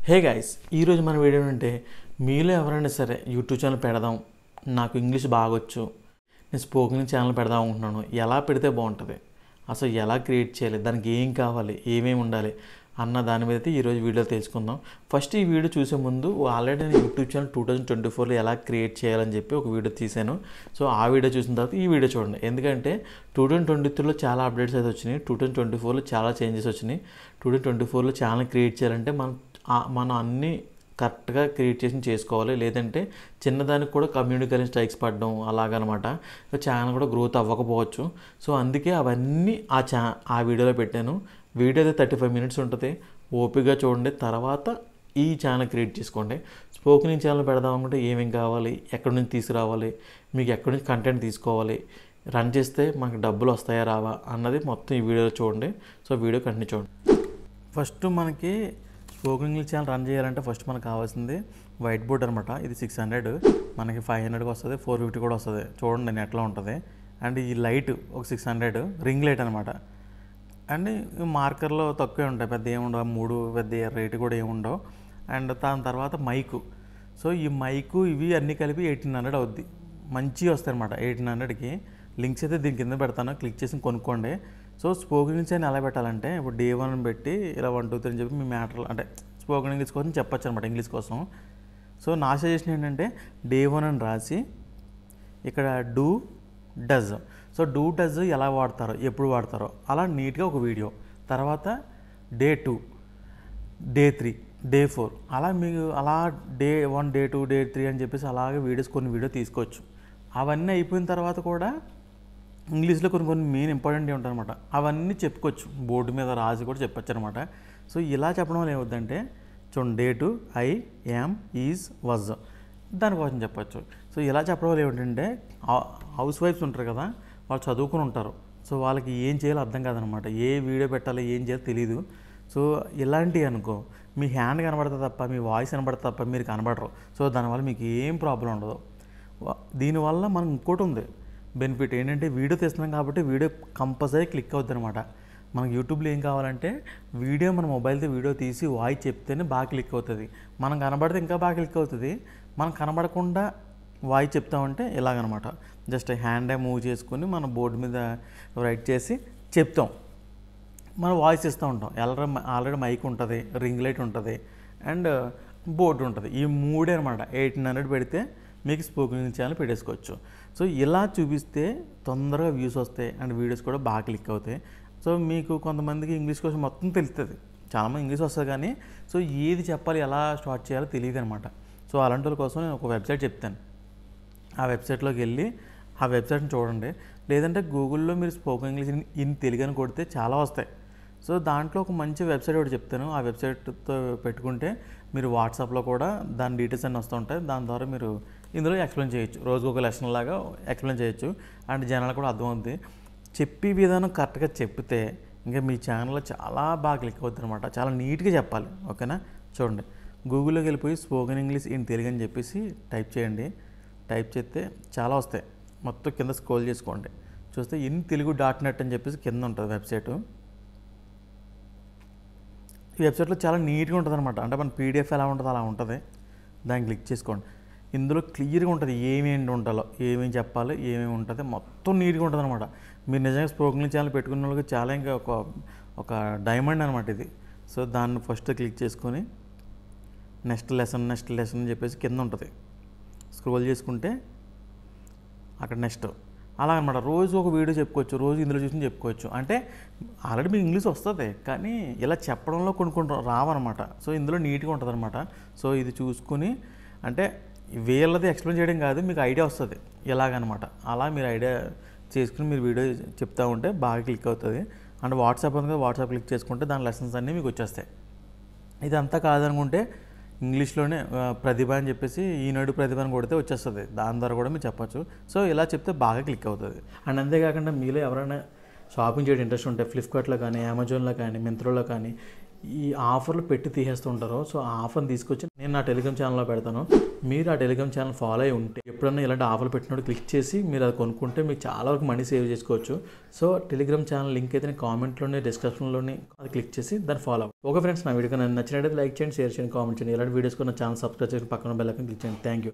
Hey guys, ఈరోజు మన video ఏంటంటే మీలో ఎవరైనా సరే యూట్యూబ్ ఛానల్ పెడదాం, నాకు ఇంగ్లీష్ బాగొచ్చు, నేను స్పోకెన్ ఛానల్ పెడదాం అనుకుంటున్నాను, ఎలా పెడితే బాగుంటుంది, అసలు ఎలా క్రియేట్ చేయాలి, దానికి ఏం కావాలి, ఏమేమి ఉండాలి అన్న దాని మీద అయితే ఈరోజు వీడియో తెలుసుకుందాం. ఫస్ట్ ఈ వీడియో చూసే ముందు ఆల్రెడీ నేను యూట్యూబ్ ఛానల్ 2024లో ఎలా క్రియేట్ చేయాలని చెప్పి ఒక వీడియో తీశాను. సో ఆ వీడియో చూసిన తర్వాత ఈ వీడియో చూడండి. ఎందుకంటే 2023లో చాలా అప్డేట్స్ అయితే వచ్చినాయి, 2024లో చాలా చేంజెస్ వచ్చినాయి. 2024లో ఛానల్ క్రియేట్ చేయాలంటే మనం అన్నీ కరెక్ట్గా క్రియేట్ చేసుకోవాలి, లేదంటే చిన్నదానికి కూడా కమ్యూనికేషన్ స్ట్రైక్స్ పడడం అలాగనమాట. సో ఛానల్ కూడా గ్రోత్ అవ్వకపోవచ్చు. సో అందుకే అవన్నీ ఆ వీడియోలో పెట్టాను. వీడియో అయితే 35 minutes ఉంటుంది, ఓపికగా చూడండి. తర్వాత ఈ ఛానల్ క్రియేట్ చేసుకోండి. స్పోకెన్ ఛానల్ పెడదాం అనుకుంటే ఏమేమి కావాలి, ఎక్కడి నుంచి తీసుకురావాలి, మీకు ఎక్కడి నుంచి కంటెంట్ తీసుకోవాలి, రన్ చేస్తే మనకు డబ్బులు వస్తాయా రావా అన్నది మొత్తం ఈ వీడియోలో చూడండి. సో వీడియో కంటిన్యూ చూడండి. ఫస్ట్ మనకి స్పోకెన్ ఇంగ్లీష్ ఛానల్ రన్ చేయాలంటే ఫస్ట్ మనకు కావాల్సింది వైట్ బోర్డ్ అనమాట. ఇది 600, మనకి 500కి వస్తుంది, 450 కూడా వస్తుంది. చూడండి నేను ఎట్లా ఉంటుంది. అండ్ ఈ లైట్ ఒక 600 రింగ్ లైట్ అనమాట. అండ్ మార్కర్లో తక్కువే ఉంటాయి, పెద్ద ఏముండవు, 3 పెద్ద రేటు కూడా ఏముండవు. అండ్ దాని తర్వాత మైకు. సో ఈ మైకు ఇవి అన్నీ కలిపి 1800 అవుద్ది. మంచిగా వస్తాయి అనమాట. 1800కి లింక్స్ అయితే దీని కింద పెడతాను, క్లిక్ చేసి కొనుక్కోండి. సో స్పోకెన్ ఇంగ్లీష్ అని ఎలా పెట్టాలంటే ఇప్పుడు Day 1 పెట్టి ఇలా 1 2 3 అని చెప్పి మీ మ్యాటర్లు అంటే స్పోకెన్ ఇంగ్లీష్ కోసం చెప్పచ్చు అనమాట, ఇంగ్లీష్ కోసం. సో నా సజెషన్ ఏంటంటే Day 1 అని రాసి ఇక్కడ do does. So do does ఎలా వాడతారో, ఎప్పుడు వాడతారో అలా నీట్గా ఒక వీడియో. తర్వాత Day 2, Day 3, Day 4 అలా మీకు అలా Day 1, Day 2, Day 3 అని చెప్పేసి అలాగే కొన్ని వీడియో తీసుకోవచ్చు. అవన్నీ అయిపోయిన తర్వాత కూడా ఇంగ్లీష్లో కొన్ని మెయిన్ ఇంపార్టెంట్ ఉంటాయి అనమాట. అవన్నీ చెప్పుకోవచ్చు, బోర్డు మీద రాసి కూడా చెప్పచ్చు అనమాట. సో ఇలా చెప్పడం వల్ల ఏమవుతుందంటే చూడండి, Day 2 I am is was దానికోసం చెప్పచ్చు. సో ఇలా చెప్పడం వల్ల ఏమిటంటే హౌస్ వైఫ్స్ ఉంటారు కదా, వాళ్ళు చదువుకుని ఉంటారు. సో వాళ్ళకి ఏం చేయాలో అర్థం కాదనమాట, ఏ వీడియో పెట్టాలో ఏం చేయాలో తెలీదు. సో ఇలాంటివి అనుకో, మీ హ్యాండ్ కనబడతా తప్ప, మీ వాయిస్ కనబడతా తప్ప మీరు కనబడరు. సో దానివల్ల మీకు ఏం ప్రాబ్లం ఉండదు. దీనివల్ల మనకు ఇంకోటి ఉంది బెనిఫిట్ ఏంటంటే, వీడియో తీస్తున్నాం కాబట్టి వీడియో కంపల్సరీ క్లిక్ అవుతుంది అనమాట. మనకు యూట్యూబ్లో ఏం కావాలంటే వీడియో మన మొబైల్తో వీడియో తీసి వాయిస్ చెప్తేనే బాగా క్లిక్ అవుతుంది. మనం కనబడితే ఇంకా బాగా క్లిక్ అవుతుంది. మనం కనబడకుండా వాయిస్ చెప్తామంటే ఇలాగనమాట, జస్ట్ హ్యాండ్ మూవ్ చేసుకొని మన బోర్డు మీద రైట్ చేసి చెప్తాం, మనం వాయిస్ ఇస్తూ ఉంటాం. ఆల్రెడీ మైక్ ఉంటుంది, రింగ్ లైట్ ఉంటుంది, అండ్ బోర్డు ఉంటుంది. ఈ మూడే అనమాట. 1800 పెడితే మీకు స్పోకెన్ ఇంగ్లీష్ ఛానల్ పెట్టేసుకోవచ్చు. సో ఇలా చూపిస్తే తొందరగా వ్యూస్ వస్తాయి అండ్ వీడియోస్ కూడా బాగా క్లిక్ అవుతాయి. సో మీకు కొంతమందికి ఇంగ్లీష్ కోసం మొత్తం తెలుస్తుంది, చాలామంది ఇంగ్లీష్ వస్తుంది కానీ సో ఏది చెప్పాలి, ఎలా స్టార్ట్ చేయాలో తెలియదు అనమాట. సో అలాంటి వాళ్ళ కోసం నేను ఒక వెబ్సైట్ చెప్తాను. ఆ వెబ్సైట్లోకి వెళ్ళి ఆ వెబ్సైట్ని చూడండి, లేదంటే గూగుల్లో మీరు స్పోకెన్ ఇంగ్లీష్ ఇన్ తెలుగు అని కొడితే చాలా వస్తాయి. సో దాంట్లో ఒక మంచి వెబ్సైట్ ఒకటి చెప్తాను. ఆ వెబ్సైట్తో పెట్టుకుంటే మీరు వాట్సాప్లో కూడా దాని డీటెయిల్స్ అన్నీ వస్తూ ఉంటాయి. దాని ద్వారా మీరు ఇందులో ఎక్స్ప్లెయిన్ చేయొచ్చు, రోజుకు ఒక లెసన్ లాగా ఎక్స్ప్లెయిన్ చేయొచ్చు. అండ్ జనాలు కూడా అర్థమవుతుంది. చెప్పే విధానం కరెక్ట్గా చెప్తే ఇంకా మీ ఛానల్లో చాలా బాగా క్లిక్ అవుతుంది అనమాట. చాలా నీట్గా చెప్పాలి, ఓకేనా. చూడండి, గూగుల్లోకి వెళ్ళిపోయి స్పోకెన్ ఇంగ్లీష్ ఇన్ తెలుగు అని చెప్పేసి టైప్ చేయండి. టైప్ చేస్తే చాలా వస్తాయి. మొత్తం కింద స్క్రోల్ చేసుకోండి, చూస్తే inttelugu.net అని చెప్పేసి కింద ఉంటుంది వెబ్సైటు. ఈ వెబ్సైట్లో చాలా నీట్గా ఉంటుంది అనమాట. అంటే మన PDF ఎలా ఉంటుందో అలా ఉంటుంది. దాన్ని క్లిక్ చేసుకోండి. ఇందులో క్లియర్గా ఉంటుంది ఏమేమి ఉండాలో, ఏమేమి చెప్పాలి, ఏమేమి ఉంటుంది, మొత్తం నీట్గా ఉంటుంది అనమాట. మీరు నిజంగా స్పోకెన్ ఛానల్ పెట్టుకున్న వాళ్ళకి చాలా ఇంకా ఒక డైమండ్ అనమాట ఇది. సో దాన్ని ఫస్ట్ క్లిక్ చేసుకొని నెక్స్ట్ లెసన్ అని చెప్పేసి కింద ఉంటుంది. స్క్రోల్ చేసుకుంటే అక్కడ నెక్స్ట్ అలా అనమాట. రోజు ఒక వీడియో చెప్పుకోవచ్చు, రోజు ఇందులో చూసి చెప్పుకోవచ్చు. అంటే ఆల్రెడీ మీకు ఇంగ్లీష్ వస్తుంది కానీ ఇలా చెప్పడంలో కొన్ని రావన్నమాట. సో ఇందులో నీట్గా ఉంటుంది అనమాట. సో ఇది చూసుకుని అంటే వీళ్ళది ఎక్స్ప్లెయిన్ చేయడం కాదు, మీకు ఐడియా వస్తుంది ఇలాగనమాట. అలా మీరు ఐడియా చేసుకుని మీరు వీడియో చెప్తూ ఉంటే బాగా క్లిక్ అవుతుంది. అండ్ వాట్సాప్ ఉంది కదా, వాట్సాప్ క్లిక్ చేసుకుంటే దాని లెసన్స్ అన్నీ మీకు వచ్చేస్తాయి. ఇదంతా కాదనుకుంటే ఇంగ్లీష్లోనే ప్రతిభ అని చెప్పేసి ఈనాడు ప్రతిభ అని కొడితే వచ్చేస్తుంది. దాని ద్వారా కూడా మీరు చెప్పచ్చు. సో ఇలా చెప్తే బాగా క్లిక్ అవుతుంది. అండ్ అంతేకాకుండా మీలో ఎవరైనా షాపింగ్ చేయడం ఇంట్రెస్ట్ ఉంటే ఫ్లిప్కార్ట్లో కానీ, అమెజాన్లో కానీ, మింత్రాలో కానీ ఈ ఆఫర్లు పెట్టి తీసేస్తూ ఉంటారు. సో ఆ ఆఫర్ని తీసుకొచ్చి నేను నా టెలిగ్రామ్ ఛానల్లో పెడతాను. మీరు ఆ టెలిగ్రామ్ ఛానల్ ఫాలో అయి ఉంటే ఎప్పుడన్నా ఇలాంటి ఆఫర్లు పెట్టినప్పుడు క్లిక్ చేసి మీరు అది కొనుక్కుంటే మీకు చాలా వరకు మనీ సేవ్ చేసుకోవచ్చు. సో టెలిగ్రామ్ ఛానల్ లింక్ అయితే నేను కామెంట్లోనే డిస్క్రిప్షన్లోనే అది క్లిక్ చేసి దాన్ని ఫాలో అవ్వండి. ఓకే ఫ్రెండ్స్, నా వీడియో నచ్చినట్లయితే లైక్ చేయండి, షేర్ చేయండి, కామెంట్ చేయండి. ఇలాంటి వీడియోస్ కూడా నా ఛానల్ సబ్స్క్రైబ్ చేసి పక్కన బెల్ ఐకాన్ క్లిక్ చేయండి. Thank you.